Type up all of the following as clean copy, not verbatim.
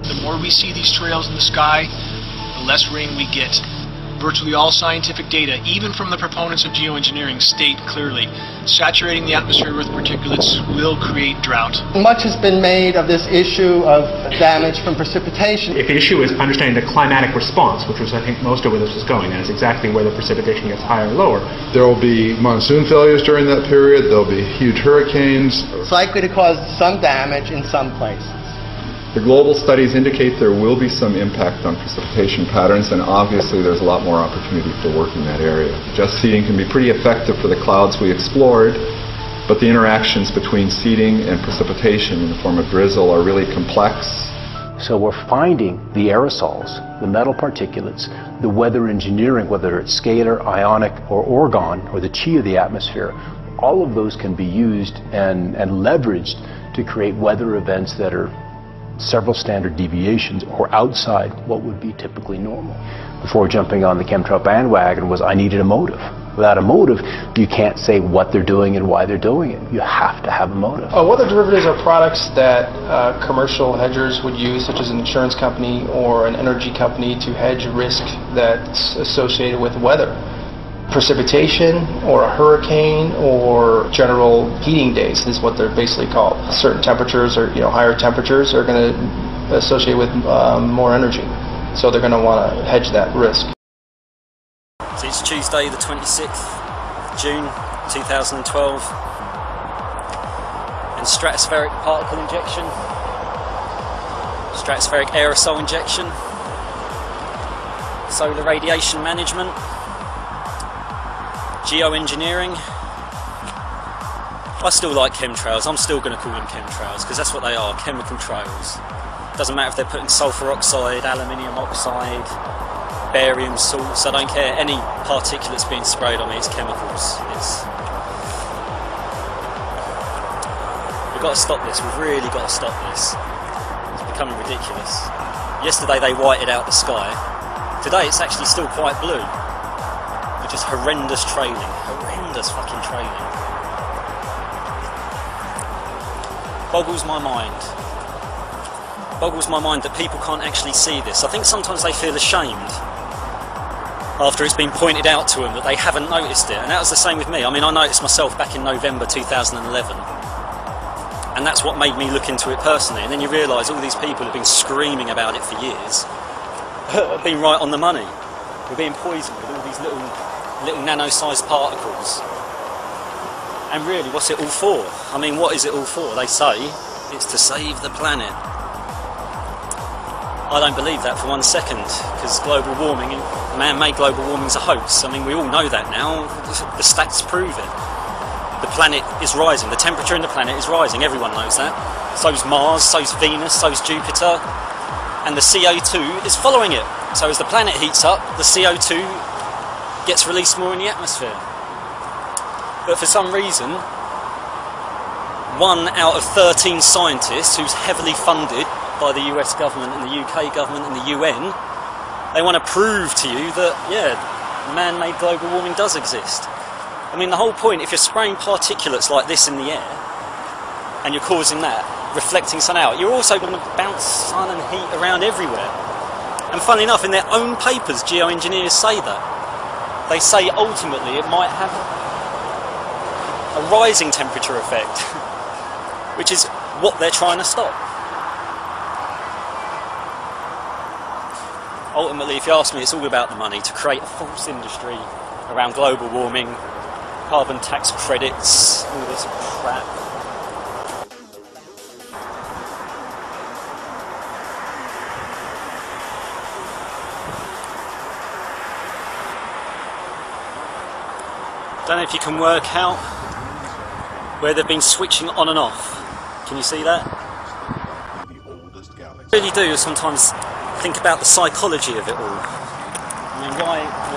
the more we see these trails in the sky, the less rain we get. Virtually all scientific data, even from the proponents of geoengineering, state clearly saturating the atmosphere with particulates will create drought. Much has been made of this issue of damage from precipitation. If the issue is understanding the climatic response, which was I think most of where this was going, and it's exactly where the precipitation gets higher or lower. There will be monsoon failures during that period, there will be huge hurricanes. It's likely to cause some damage in some places. The global studies indicate there will be some impact on precipitation patterns, and obviously there's a lot more opportunity for work in that area. Just seeding can be pretty effective for the clouds we explored, but the interactions between seeding and precipitation in the form of drizzle are really complex. So we're finding the aerosols, the metal particulates, the weather engineering, whether it's scalar, ionic, or orgone, or the chi of the atmosphere. All of those can be used and leveraged to create weather events that are several standard deviations or outside what would be typically normal. Before jumping on the chemtrail bandwagon was I needed a motive. Without a motive, you can't say what they're doing and why they're doing it. You have to have a motive. Weather derivatives are products that commercial hedgers would use, such as an insurance company or an energy company, to hedge risk that's associated with weather. Precipitation or a hurricane or general heating days is what they're basically called. Certain temperatures or higher temperatures are going to associate with more energy, so they're going to want to hedge that risk. So it's Tuesday the 26th June 2012 and stratospheric particle injection, stratospheric aerosol injection, solar radiation management, geoengineering. I still like chemtrails. I'm still going to call them chemtrails because that's what they are, chemical trails. Doesn't matter if they're putting sulfur oxide, aluminium oxide, barium salts, I don't care. Any particulates being sprayed on me, it's chemicals. We've got to stop this. We've really got to stop this. It's becoming ridiculous. Yesterday they whited out the sky. Today it's actually still quite blue. Just horrendous trailing, horrendous fucking trailing. Boggles my mind. Boggles my mind that people can't actually see this. I think sometimes they feel ashamed after it's been pointed out to them that they haven't noticed it, and that was the same with me. I mean, I noticed myself back in November 2011, and that's what made me look into it personally. And then you realise all these people have been screaming about it for years have been right on the money. We're being poisoned with all these little nano-sized particles. And really, what's it all for? I mean, what is it all for? They say it's to save the planet. I don't believe that for 1 second, because global warming, man-made global warming is a hoax. I mean, we all know that now. The stats prove it. The planet is rising. The temperature in the planet is rising. Everyone knows that. So's Mars, so's Venus, so's Jupiter. And the CO2 is following it. So as the planet heats up, the CO2 gets released more in the atmosphere. But for some reason, 1 out of 13 scientists who's heavily funded by the US government and the UK government and the UN, they want to prove to you that, yeah, man-made global warming does exist. I mean, the whole point, if you're spraying particulates like this in the air, and you're causing that, reflecting sun out, you're also going to bounce sun and heat around everywhere. And funnily enough, in their own papers, geoengineers say that. They say ultimately it might have a rising temperature effect, which is what they're trying to stop. Ultimately, if you ask me, it's all about the money, to create a false industry around global warming, carbon tax credits, all this crap. Don't know if you can work out where they've been switching on and off. Can you see that? I really do sometimes think about the psychology of it all. I mean,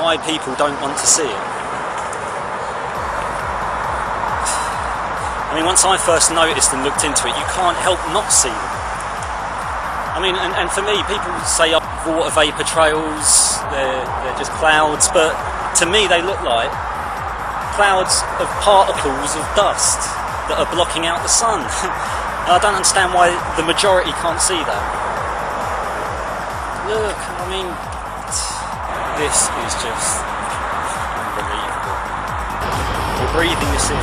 why people don't want to see it. I mean, once I first noticed and looked into it, you can't help not see them. I mean, and for me, people say water vapour trails, they're just clouds, but to me they look like clouds of particles of dust that are blocking out the sun. And I don't understand why the majority can't see that. look, I mean, this is just unbelievable. We're breathing this in.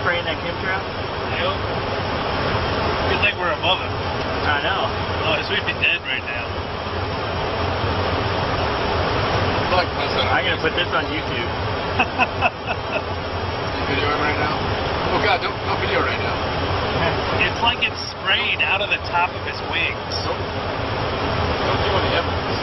Spraying that chemtrail? Yep. Feels like we're above it. I know. Oh, we'd be dead right now. I'm gonna put this on YouTube. You videoing right now? Oh God, don't video right now. It's like it's spraying out of the top of his wings. Don't do any evidence.